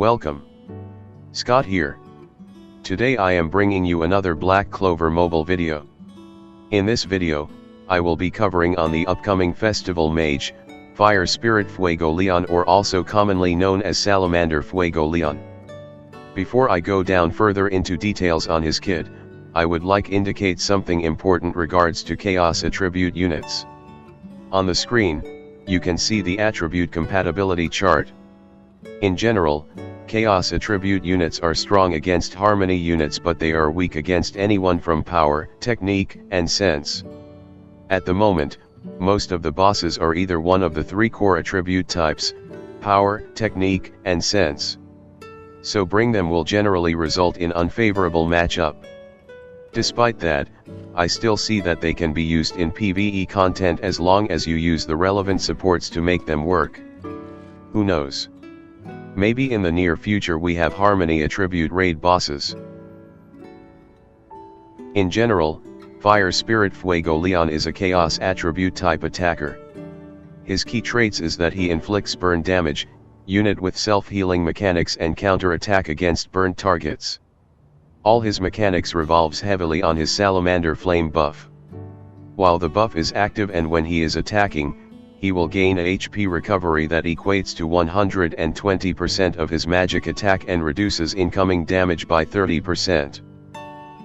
Welcome. Scott here. Today I am bringing you another Black Clover mobile video. In this video, I will be covering on the upcoming festival mage, Fire Spirit Fuegoleon, or also commonly known as Salamander Fuegoleon. Before I go down further into details on his kit, I would like indicate something important regards to Chaos Attribute units. On the screen, you can see the attribute compatibility chart. In general, Chaos Attribute units are strong against Harmony units, but they are weak against anyone from Power, Technique, and Sense. At the moment, most of the bosses are either one of the three core attribute types, Power, Technique, and Sense. So bring them will generally result in unfavorable matchup. Despite that, I still see that they can be used in PvE content as long as you use the relevant supports to make them work. Who knows? Maybe in the near future we have Harmony attribute raid bosses. In general, Fire Spirit Fuegoleon is a Chaos attribute type attacker. His key traits is that he inflicts burn damage, unit with self-healing mechanics, and counter-attack against burnt targets. All his mechanics revolves heavily on his Salamander Flame buff. While the buff is active and when he is attacking, he will gain a HP recovery that equates to 120% of his magic attack and reduces incoming damage by 30%.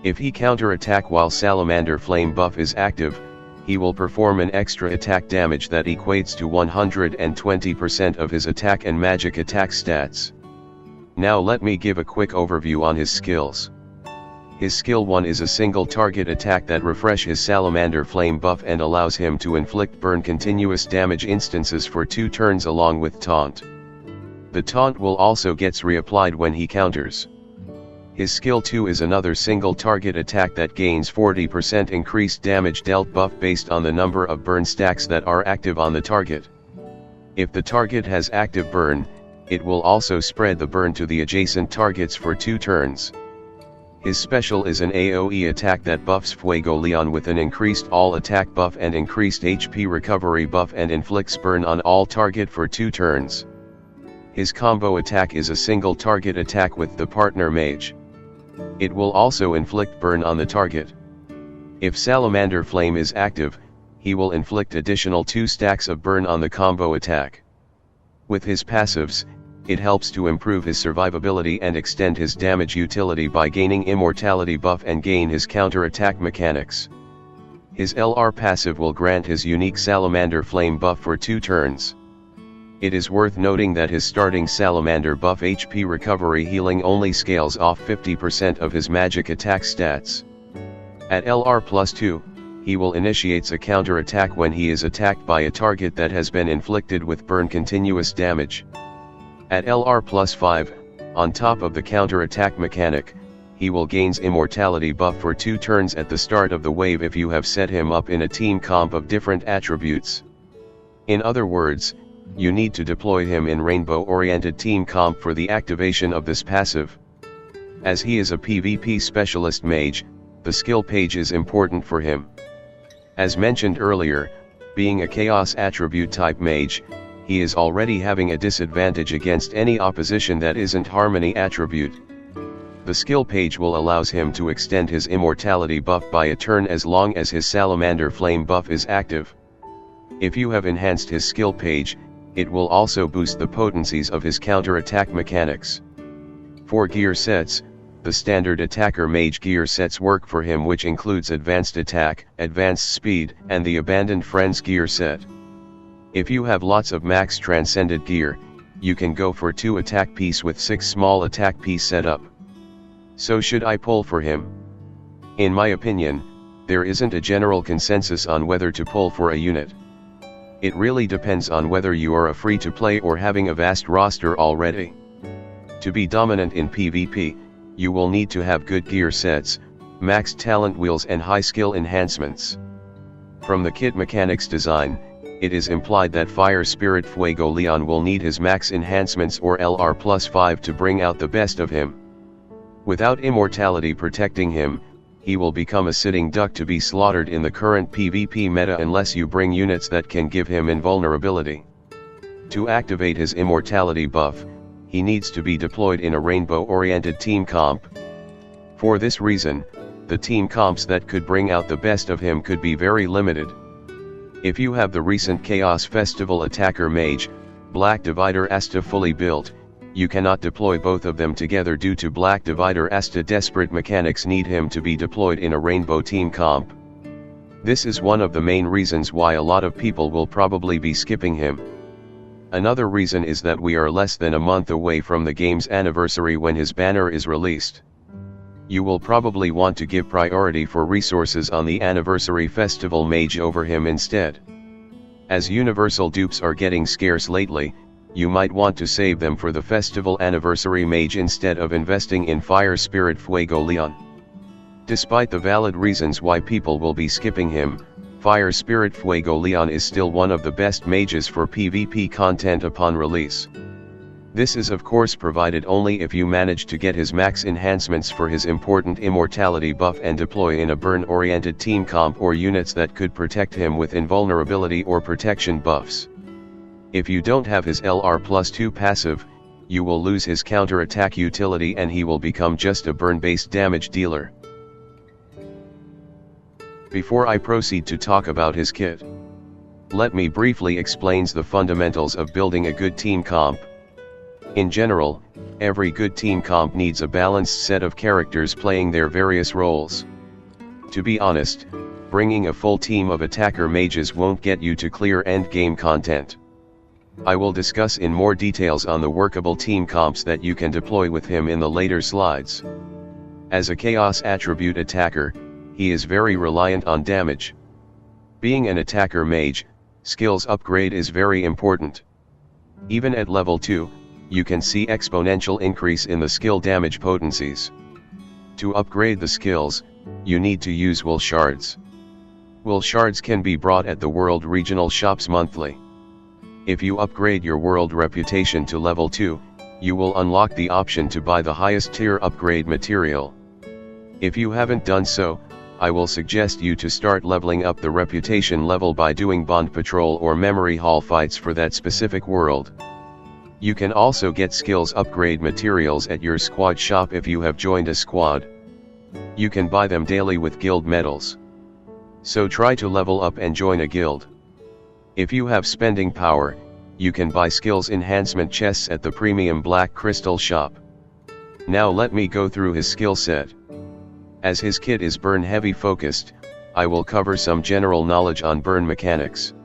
If he counter-attack while Salamander Flame buff is active, he will perform an extra attack damage that equates to 120% of his attack and magic attack stats. Now let me give a quick overview on his skills. His skill 1 is a single target attack that refresh his Salamander Flame buff and allows him to inflict burn continuous damage instances for 2 turns along with taunt. The taunt will also gets reapplied when he counters. His skill 2 is another single target attack that gains 40% increased damage dealt buff based on the number of burn stacks that are active on the target. If the target has active burn, it will also spread the burn to the adjacent targets for 2 turns. His special is an AoE attack that buffs Fuegoleon with an increased all attack buff and increased HP recovery buff and inflicts burn on all target for 2 turns. His combo attack is a single target attack with the partner mage. It will also inflict burn on the target. If Salamander Flame is active, he will inflict additional 2 stacks of burn on the combo attack. With his passives, it helps to improve his survivability and extend his damage utility by gaining immortality buff and gain his counter-attack mechanics. His LR passive will grant his unique Salamander Flame buff for 2 turns. It is worth noting that his starting Salamander buff HP recovery healing only scales off 50% of his magic attack stats. At LR plus 2, he will initiates a counter-attack when he is attacked by a target that has been inflicted with burn continuous damage. At LR plus 5, on top of the counter-attack mechanic, he will gains immortality buff for 2 turns at the start of the wave if you have set him up in a team comp of different attributes. In other words, you need to deploy him in rainbow-oriented team comp for the activation of this passive. As he is a PvP specialist mage, the skill page is important for him. As mentioned earlier, being a Chaos attribute type mage, he is already having a disadvantage against any opposition that isn't Harmony attribute. The skill page will allows him to extend his immortality buff by a turn as long as his Salamander Flame buff is active. If you have enhanced his skill page, it will also boost the potencies of his counter-attack mechanics. For gear sets, the standard attacker mage gear sets work for him, which includes advanced attack, advanced speed, and the abandoned friends gear set. If you have lots of max transcended gear, you can go for 2 attack piece with 6 small attack piece setup. So should I pull for him? In my opinion, there isn't a general consensus on whether to pull for a unit. It really depends on whether you are a free-to-play or having a vast roster already. To be dominant in PvP, you will need to have good gear sets, max talent wheels and high skill enhancements. From the kit mechanics design, it is implied that Fire Spirit Fuegoleon will need his max enhancements or LR plus 5 to bring out the best of him. Without immortality protecting him, he will become a sitting duck to be slaughtered in the current PvP meta unless you bring units that can give him invulnerability. To activate his immortality buff, he needs to be deployed in a rainbow-oriented team comp. For this reason, the team comps that could bring out the best of him could be very limited. If you have the recent Chaos Festival Attacker Mage, Black Divider Asta fully built, you cannot deploy both of them together due to Black Divider Asta desperate mechanics need him to be deployed in a rainbow team comp. This is one of the main reasons why a lot of people will probably be skipping him. Another reason is that we are less than a month away from the game's anniversary when his banner is released. You will probably want to give priority for resources on the anniversary festival mage over him instead. As universal dupes are getting scarce lately, you might want to save them for the festival anniversary mage instead of investing in Fire Spirit Fuego Leon. Despite the valid reasons why people will be skipping him, Fire Spirit Fuego Leon is still one of the best mages for PvP content upon release. This is of course provided only if you manage to get his max enhancements for his important immortality buff and deploy in a burn-oriented team comp or units that could protect him with invulnerability or protection buffs. If you don't have his LR+2 passive, you will lose his counter-attack utility and he will become just a burn-based damage dealer. Before I proceed to talk about his kit, let me briefly explain the fundamentals of building a good team comp. In general, every good team comp needs a balanced set of characters playing their various roles. To be honest, bringing a full team of attacker mages won't get you to clear endgame content. I will discuss in more details on the workable team comps that you can deploy with him in the later slides. As a Chaos attribute attacker, he is very reliant on damage. Being an attacker mage, skills upgrade is very important. Even at level 2, you can see exponential increase in the skill damage potencies. To upgrade the skills, you need to use will shards. Will shards can be brought at the world regional shops monthly. If you upgrade your world reputation to level 2, you will unlock the option to buy the highest tier upgrade material. If you haven't done so, I will suggest you to start leveling up the reputation level by doing bond patrol or memory hall fights for that specific world. You can also get skills upgrade materials at your squad shop if you have joined a squad. You can buy them daily with guild medals. So try to level up and join a guild. If you have spending power, you can buy skills enhancement chests at the premium Black Crystal shop. Now let me go through his skill set. As his kit is burn heavy focused, I will cover some general knowledge on burn mechanics.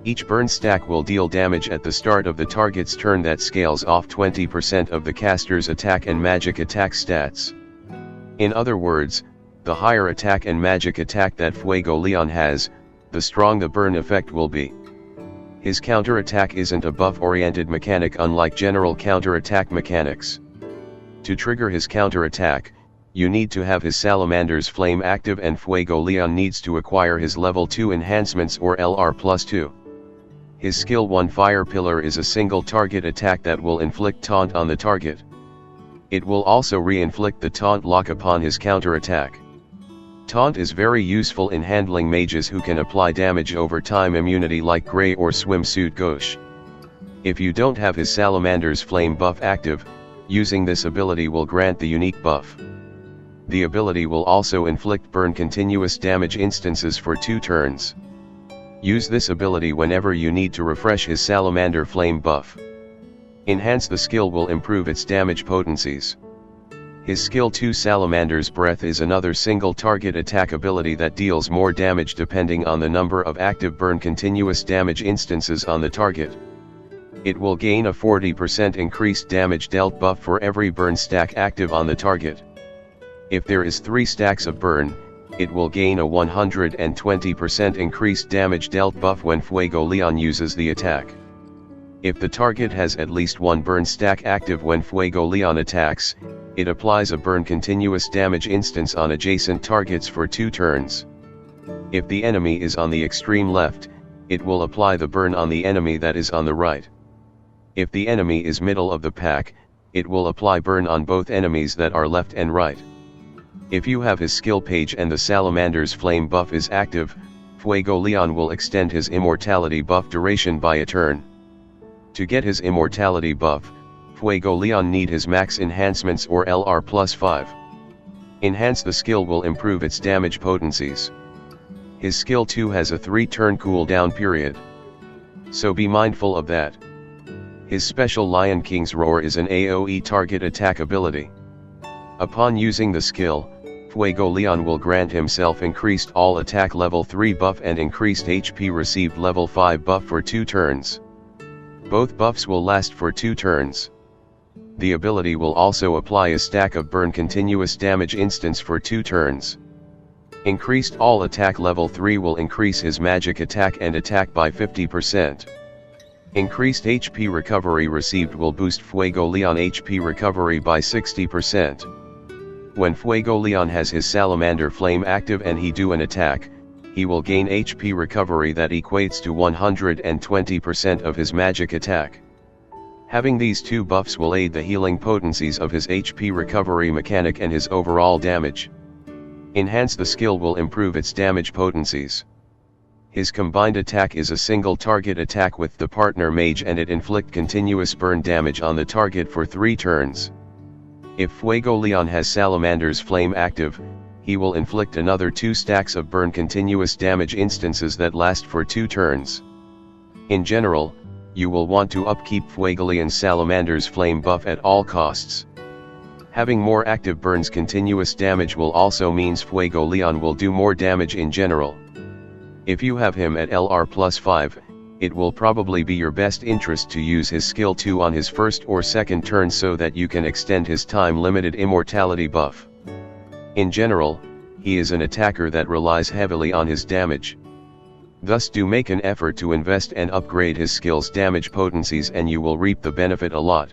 Each burn stack will deal damage at the start of the target's turn that scales off 20% of the caster's attack and magic attack stats. In other words, the higher attack and magic attack that Fuego Leon has, the strong the burn effect will be. His counter-attack isn't a buff-oriented mechanic unlike general counter-attack mechanics. To trigger his counter-attack, you need to have his Salamander's Flame active and Fuego Leon needs to acquire his level 2 enhancements or LR+2. His skill 1 Fire Pillar is a single target attack that will inflict taunt on the target. It will also re-inflict the taunt lock upon his counter-attack. Taunt is very useful in handling mages who can apply damage over time immunity like Grey or Swimsuit Gauche. If you don't have his Salamander's Flame buff active, using this ability will grant the unique buff. The ability will also inflict burn continuous damage instances for 2 turns. Use this ability whenever you need to refresh his Salamander Flame buff. Enhance the skill will improve its damage potencies. His skill 2 Salamander's Breath is another single target attack ability that deals more damage depending on the number of active burn continuous damage instances on the target. It will gain a 40% increased damage dealt buff for every burn stack active on the target. If there is 3 stacks of burn, it will gain a 120% increased damage dealt buff when Fuego Leon uses the attack. If the target has at least 1 burn stack active when Fuego Leon attacks, it applies a burn continuous damage instance on adjacent targets for 2 turns. If the enemy is on the extreme left, it will apply the burn on the enemy that is on the right. If the enemy is middle of the pack, it will apply burn on both enemies that are left and right. If you have his skill page and the Salamander's Flame buff is active, Fuego Leon will extend his immortality buff duration by a turn. To get his immortality buff, Fuego Leon need his max enhancements or LR+5. Enhance the skill will improve its damage potencies. His skill 2 has a 3-turn cooldown period, so be mindful of that. His special Lion King's Roar is an AoE target attack ability. Upon using the skill, Fuego Leon will grant himself increased all attack level 3 buff and increased HP received level 5 buff for 2 turns. Both buffs will last for 2 turns. The ability will also apply a stack of burn continuous damage instance for 2 turns. Increased all attack level 3 will increase his magic attack and attack by 50%. Increased HP recovery received will boost Fuego Leon HP recovery by 60%. When Fuego Leon has his Salamander Flame active and he do an attack, he will gain HP recovery that equates to 120% of his magic attack. Having these 2 buffs will aid the healing potencies of his HP recovery mechanic and his overall damage. Enhance the skill will improve its damage potencies. His combined attack is a single target attack with the partner mage and it inflict continuous burn damage on the target for 3 turns. If Fuego Leon has Salamander's Flame active, he will inflict another 2 stacks of burn continuous damage instances that last for 2 turns. In general, you will want to upkeep Fuego Leon's Salamander's Flame buff at all costs. Having more active burns continuous damage will also means Fuego Leon will do more damage in general. If you have him at LR+5, it will probably be your best interest to use his skill 2 on his first or second turn so that you can extend his time-limited immortality buff. In general, he is an attacker that relies heavily on his damage. Thus do make an effort to invest and upgrade his skill's damage potencies and you will reap the benefit a lot.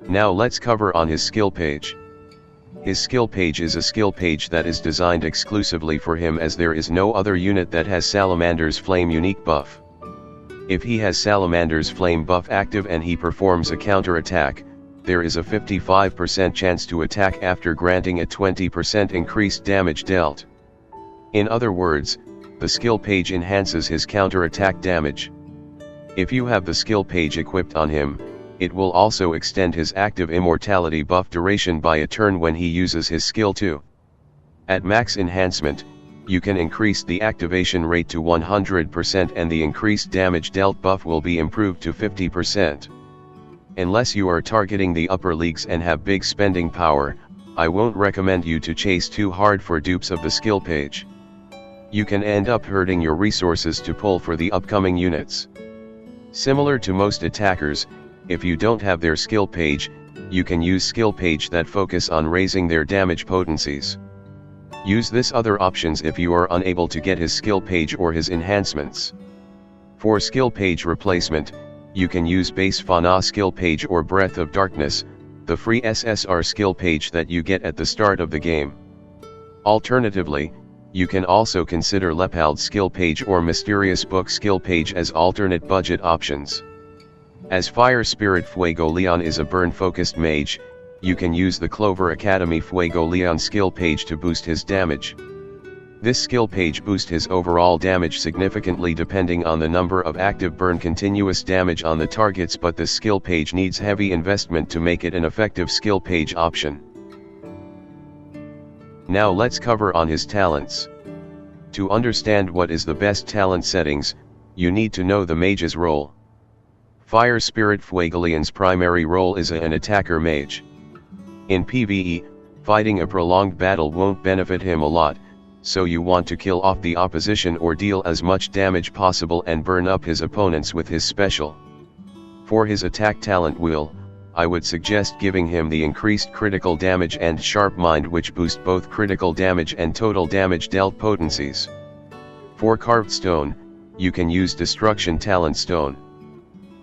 Now let's cover on his skill page. His skill page is a skill page that is designed exclusively for him as there is no other unit that has Salamander's Flame unique buff. If he has Salamander's Flame buff active and he performs a counter attack, there is a 55% chance to attack after granting a 20% increased damage dealt. In other words, the skill page enhances his counter attack damage. If you have the skill page equipped on him, it will also extend his active immortality buff duration by a turn when he uses his skill 2. At max enhancement, you can increase the activation rate to 100% and the increased damage dealt buff will be improved to 50%. Unless you are targeting the upper leagues and have big spending power, I won't recommend you to chase too hard for dupes of the skill page. You can end up hurting your resources to pull for the upcoming units. Similar to most attackers, if you don't have their skill page, you can use skill page that focus on raising their damage potencies. Use this other options if you are unable to get his skill page or his enhancements. For skill page replacement, you can use base Fauna skill page or Breath of Darkness, the free SSR skill page that you get at the start of the game. Alternatively, you can also consider Lepald skill page or Mysterious Book skill page as alternate budget options. As Fire Spirit Fuego Leon is a burn-focused mage, you can use the Clover Academy Fuego Leon skill page to boost his damage. This skill page boosts his overall damage significantly depending on the number of active burn continuous damage on the targets, but this skill page needs heavy investment to make it an effective skill page option. Now let's cover on his talents. To understand what is the best talent settings, you need to know the mage's role. Fire Spirit Fuego Leon's primary role is an attacker mage. In PvE, fighting a prolonged battle won't benefit him a lot, so you want to kill off the opposition or deal as much damage possible and burn up his opponents with his special. For his attack talent wheel, I would suggest giving him the increased critical damage and sharp mind, which boost both critical damage and total damage dealt potencies. For carved stone, you can use destruction talent stone.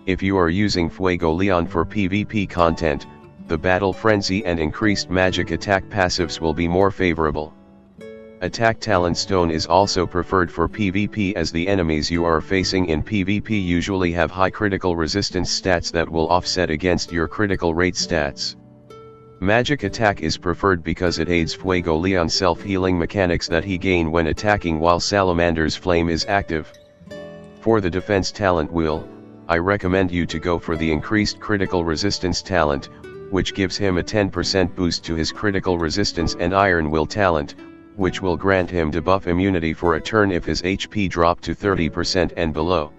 If you are using Fuego Leon for PvP content, the battle frenzy and increased magic attack passives will be more favorable. Attack talent stone is also preferred for PvP as the enemies you are facing in PvP usually have high critical resistance stats that will offset against your critical rate stats. Magic attack is preferred because it aids Fuego Leon's self-healing mechanics that he gain when attacking while Salamander's Flame is active. For the defense talent wheel, I recommend you to go for the increased critical resistance talent, which gives him a 10% boost to his critical resistance, and Iron Will talent, which will grant him debuff immunity for a turn if his HP drop to 30% and below.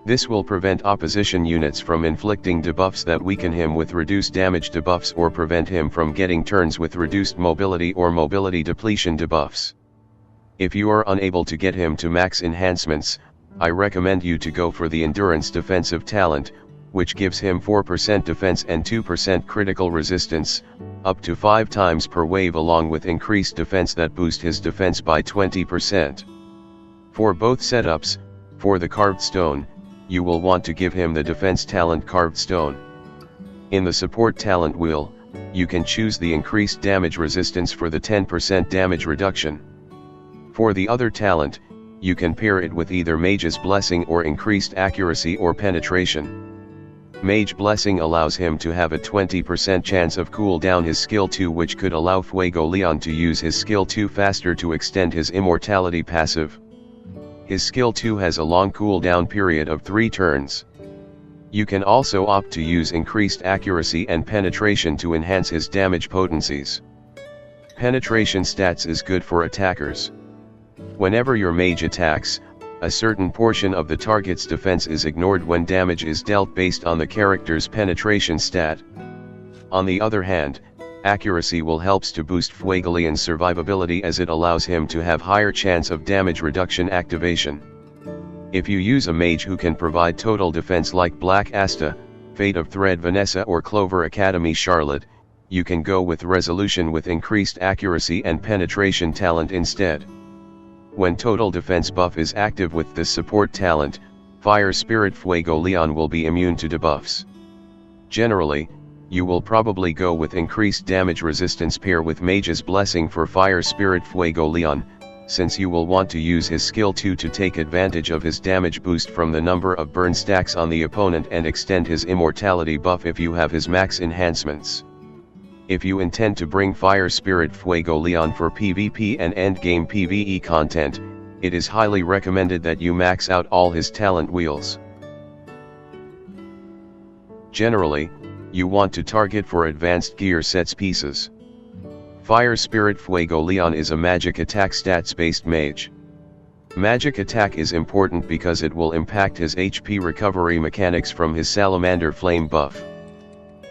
This will prevent opposition units from inflicting debuffs that weaken him with reduced damage debuffs, or prevent him from getting turns with reduced mobility or mobility depletion debuffs. If you are unable to get him to max enhancements, I recommend you to go for the Endurance defensive talent, which gives him 4% defense and 2% critical resistance, up to 5 times per wave, along with increased defense that boost his defense by 20%. For both setups, for the Carved Stone, you will want to give him the defense talent Carved Stone. In the support talent wheel, you can choose the increased damage resistance for the 10% damage reduction. For the other talent, you can pair it with either Mage's Blessing or increased accuracy or penetration. Mage Blessing allows him to have a 20% chance of cool down his skill 2, which could allow Fuego Leon to use his skill 2 faster to extend his immortality passive. His skill 2 has a long cooldown period of 3 turns. You can also opt to use increased accuracy and penetration to enhance his damage potencies. Penetration stats is good for attackers. Whenever your mage attacks, a certain portion of the target's defense is ignored when damage is dealt based on the character's penetration stat. On the other hand, accuracy will helps to boost Fuegoleon's survivability, as it allows him to have higher chance of damage reduction activation. If you use a mage who can provide total defense like Black Asta, Fate of Thread Vanessa, or Clover Academy Charlotte, you can go with Resolution with increased accuracy and penetration talent instead. When total defense buff is active with this support talent, Fire Spirit Fuego Leon will be immune to debuffs. Generally, you will probably go with increased damage resistance pair with Mage's Blessing for Fire Spirit Fuego Leon, since you will want to use his skill 2 to take advantage of his damage boost from the number of burn stacks on the opponent and extend his immortality buff if you have his max enhancements. If you intend to bring Fire Spirit Fuego Leon for PvP and endgame PvE content, it is highly recommended that you max out all his talent wheels. Generally, you want to target for advanced gear sets pieces. Fire Spirit Fuego Leon is a magic attack stats based mage. Magic attack is important because it will impact his HP recovery mechanics from his Salamander Flame buff.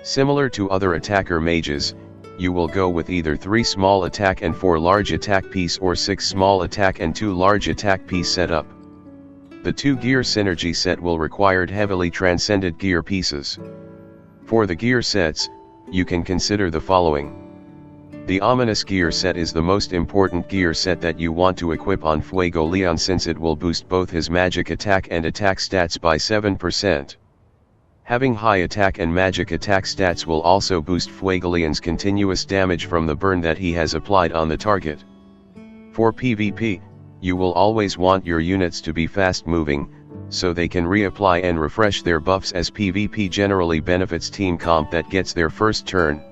Similar to other attacker mages, you will go with either 3 small attack and 4 large attack piece, or 6 small attack and 2 large attack piece setup. The 2 gear synergy set will require heavily transcended gear pieces. For the gear sets, you can consider the following. The Ominous gear set is the most important gear set that you want to equip on Fuego Leon, since it will boost both his magic attack and attack stats by 7%. Having high attack and magic attack stats will also boost Fuegoleon's continuous damage from the burn that he has applied on the target. For PvP, you will always want your units to be fast moving, so they can reapply and refresh their buffs, as PvP generally benefits team comp that gets their first turn.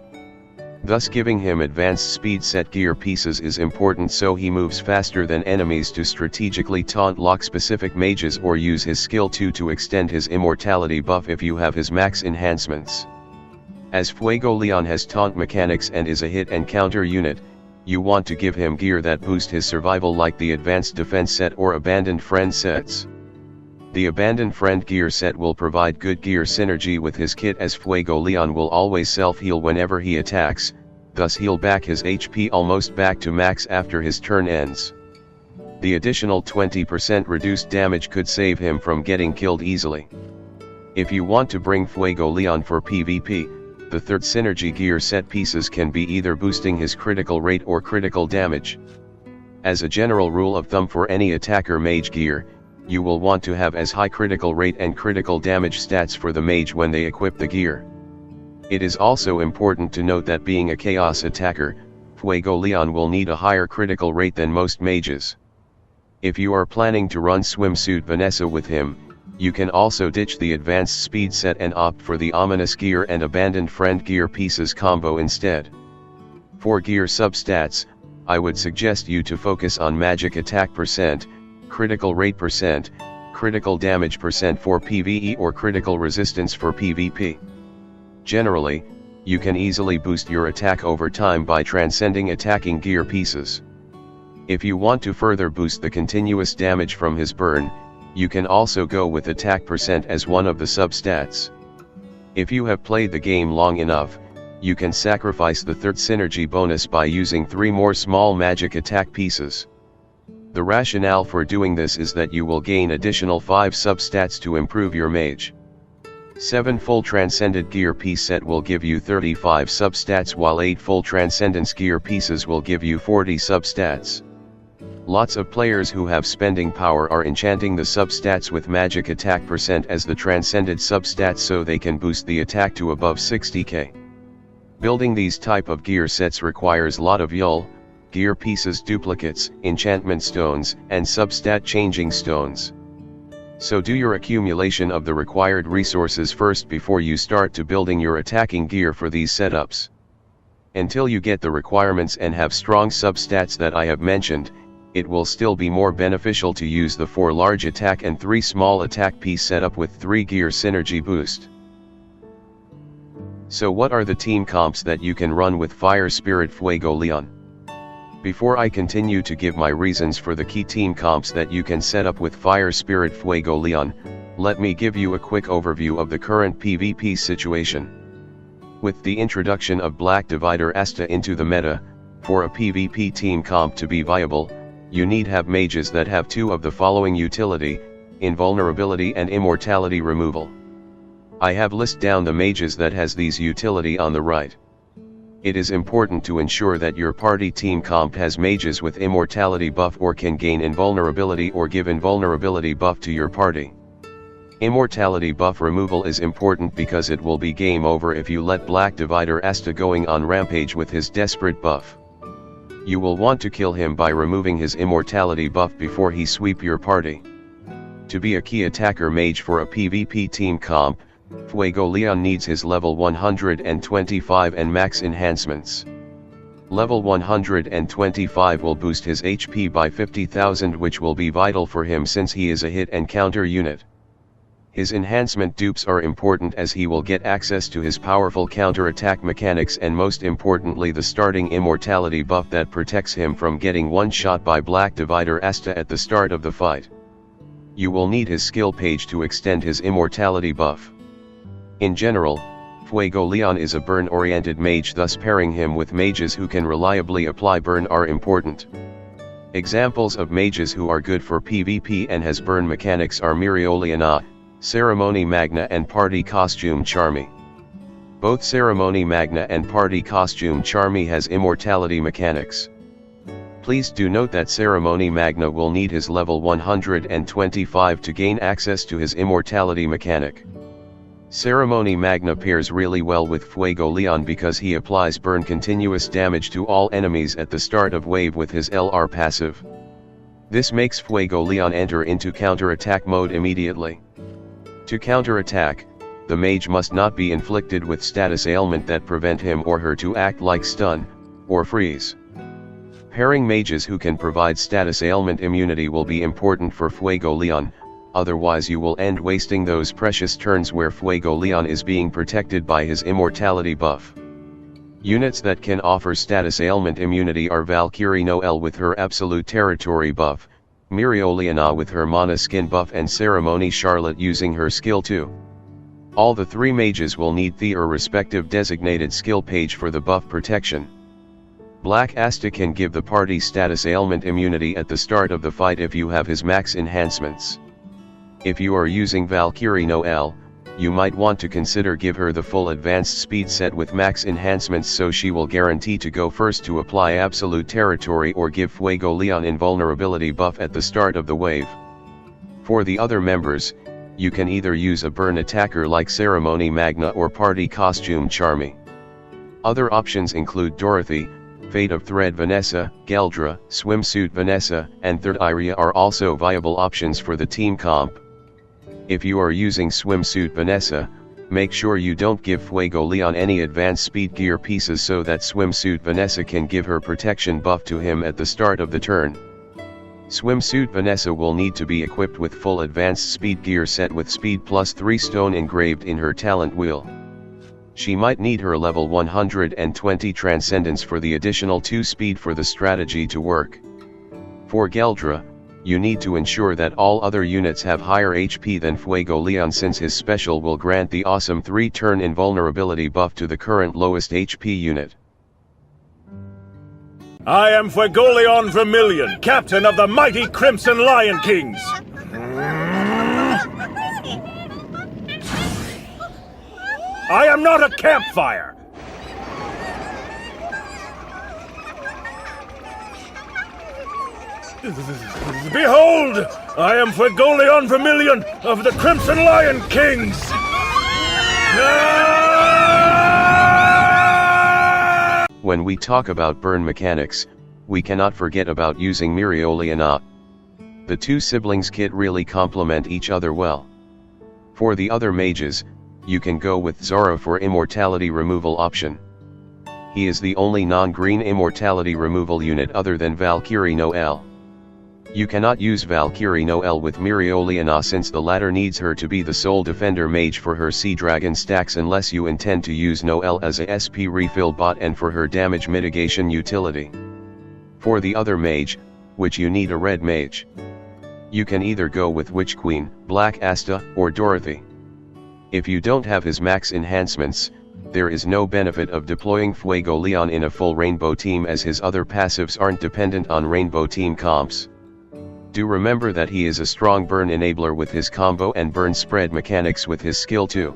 Thus giving him advanced speed set gear pieces is important, so he moves faster than enemies to strategically taunt lock specific mages or use his skill 2 to extend his immortality buff if you have his max enhancements. As Fuego Leon has taunt mechanics and is a hit and counter unit, you want to give him gear that boost his survival, like the Advanced Defense set or Abandoned Friend sets. The Abandoned Friend gear set will provide good gear synergy with his kit, as Fuego Leon will always self-heal whenever he attacks, thus heal back his HP almost back to max after his turn ends. The additional 20% reduced damage could save him from getting killed easily. If you want to bring Fuego Leon for PvP, the third synergy gear set pieces can be either boosting his critical rate or critical damage. As a general rule of thumb for any attacker mage gear, you will want to have as high critical rate and critical damage stats for the mage when they equip the gear. It is also important to note that being a chaos attacker, Fuego Leon will need a higher critical rate than most mages. If you are planning to run Swimsuit Vanessa with him, you can also ditch the advanced speed set and opt for the Ominous gear and Abandoned Friend gear pieces combo instead. For gear substats, I would suggest you to focus on magic attack %, critical rate %, critical damage percent for PvE or critical resistance for PvP. Generally, you can easily boost your attack over time by transcending attacking gear pieces. If you want to further boost the continuous damage from his burn, you can also go with attack percent as one of the substats. If you have played the game long enough, you can sacrifice the third synergy bonus by using 3 more small magic attack pieces. The rationale for doing this is that you will gain additional 5 substats to improve your mage. 7 full Transcended gear piece set will give you 35 substats, while 8 full Transcendence gear pieces will give you 40 substats. Lots of players who have spending power are enchanting the substats with magic attack percent as the transcended substats so they can boost the attack to above 60k. Building these type of gear sets requires lot of YUL, gear pieces, duplicates, enchantment stones, and substat changing stones. So do your accumulation of the required resources first before you start to building your attacking gear for these setups. Until you get the requirements and have strong substats that I have mentioned, it will still be more beneficial to use the 4 large attack and 3 small attack piece setup with 3 gear synergy boost. So what are the team comps that you can run with Fire Spirit Fuego Leon? Before I continue to give my reasons for the key team comps that you can set up with Fire Spirit Fuego Leon, let me give you a quick overview of the current PvP situation. With the introduction of Black Divider Asta into the meta, for a PvP team comp to be viable, you need have mages that have 2 of the following utility: invulnerability and immortality removal. I have listed down the mages that has these utility on the right. It is important to ensure that your party team comp has mages with immortality buff or can gain invulnerability or give invulnerability buff to your party. Immortality buff removal is important because it will be game over if you let Black Divider Asta going on rampage with his desperate buff. You will want to kill him by removing his immortality buff before he sweep your party. To be a key attacker mage for a PvP team comp, Fuego Leon needs his level 125 and max enhancements. Level 125 will boost his HP by 50,000, which will be vital for him since he is a hit and counter unit. His enhancement dupes are important as he will get access to his powerful counter-attack mechanics and most importantly the starting immortality buff that protects him from getting one-shot by Black Divider Asta at the start of the fight. You will need his skill page to extend his immortality buff. In general, Fuego Leon is a burn-oriented mage, thus pairing him with mages who can reliably apply burn are important. Examples of mages who are good for PvP and has burn mechanics are Mereoleona, Ceremony Magna and Party Costume Charmy. Both Ceremony Magna and Party Costume Charmy has immortality mechanics. Please do note that Ceremony Magna will need his level 125 to gain access to his immortality mechanic. Ceremony Magna pairs really well with Fuego Leon because he applies burn continuous damage to all enemies at the start of wave with his LR passive. This makes Fuego Leon enter into counter-attack mode immediately. To counter-attack, the mage must not be inflicted with status ailment that prevent him or her to act like stun, or freeze. Pairing mages who can provide status ailment immunity will be important for Fuego Leon, otherwise you will end wasting those precious turns where Fuego Leon is being protected by his immortality buff. Units that can offer status ailment immunity are Valkyrie Noelle with her absolute territory buff, Mereoleona with her mana skin buff and Ceremony Charlotte using her skill 2. All the 3 mages will need their respective designated skill page for the buff protection. Black Asta can give the party status ailment immunity at the start of the fight if you have his max enhancements. If you are using Valkyrie Noelle, you might want to consider give her the full advanced speed set with max enhancements so she will guarantee to go first to apply absolute territory or give Fuego Leon invulnerability buff at the start of the wave. For the other members, you can either use a burn attacker like Ceremony Magna or Party Costume Charmy. Other options include Dorothy, Fate of Thread Vanessa, Geldra, Swimsuit Vanessa, and Third Iria are also viable options for the team comp. If you are using Swimsuit Vanessa, make sure you don't give Fuego Leon any advanced speed gear pieces so that Swimsuit Vanessa can give her protection buff to him at the start of the turn. Swimsuit Vanessa will need to be equipped with full advanced speed gear set with speed plus 3 stone engraved in her talent wheel. She might need her level 120 Transcendence for the additional 2 speed for the strategy to work. For Geldra, you need to ensure that all other units have higher HP than Fuegoleon, since his special will grant the awesome 3-turn invulnerability buff to the current lowest HP unit. I am Fuegoleon Vermilion, captain of the mighty Crimson Lion Kings! I am not a campfire! Behold! I am Fuegoleon Vermilion of the Crimson Lion Kings! When we talk about burn mechanics, we cannot forget about using Mereoleona. The two siblings kit really complement each other well. For the other mages, you can go with Zora for immortality removal option. He is the only non-green immortality removal unit other than Valkyrie Noelle. You cannot use Valkyrie Noelle with Mereoleona, since the latter needs her to be the sole defender mage for her Sea Dragon stacks unless you intend to use Noelle as a SP refill bot and for her damage mitigation utility. For the other mage, which you need a red mage. You can either go with Witch Queen, Black Asta, or Dorothy. If you don't have his max enhancements, there is no benefit of deploying Fuegoleon in a full rainbow team, as his other passives aren't dependent on rainbow team comps. Do remember that he is a strong burn enabler with his combo and burn spread mechanics with his skill too.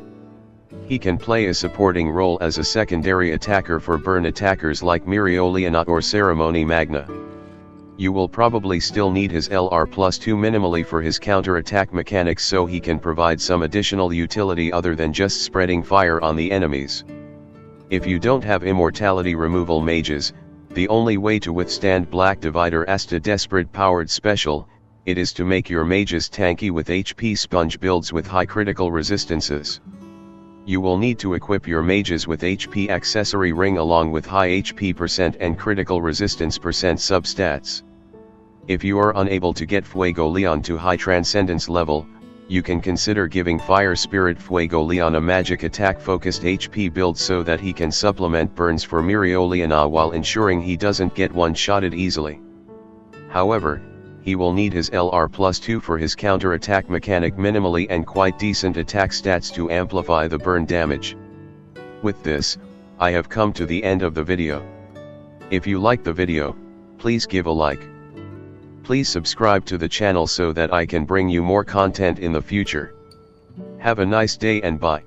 He can play a supporting role as a secondary attacker for burn attackers like Mereoleona or Ceremony Magna. You will probably still need his LR+2 minimally for his counter-attack mechanics, so he can provide some additional utility other than just spreading fire on the enemies. If you don't have immortality removal mages, the only way to withstand Black Divider Asta Desperate Powered Special, it is to make your mages tanky with HP sponge builds with high critical resistances. You will need to equip your mages with HP accessory ring along with high HP % and critical resistance % substats. If you are unable to get Fuegoleon to high transcendence level, you can consider giving Fire Spirit Fuegoleon a magic attack focused HP build so that he can supplement burns for Mereoleona while ensuring he doesn't get one-shotted easily. However, he will need his LR+2 for his counter-attack mechanic minimally and quite decent attack stats to amplify the burn damage. With this, I have come to the end of the video. If you like the video, please give a like. Please subscribe to the channel so that I can bring you more content in the future. Have a nice day and bye.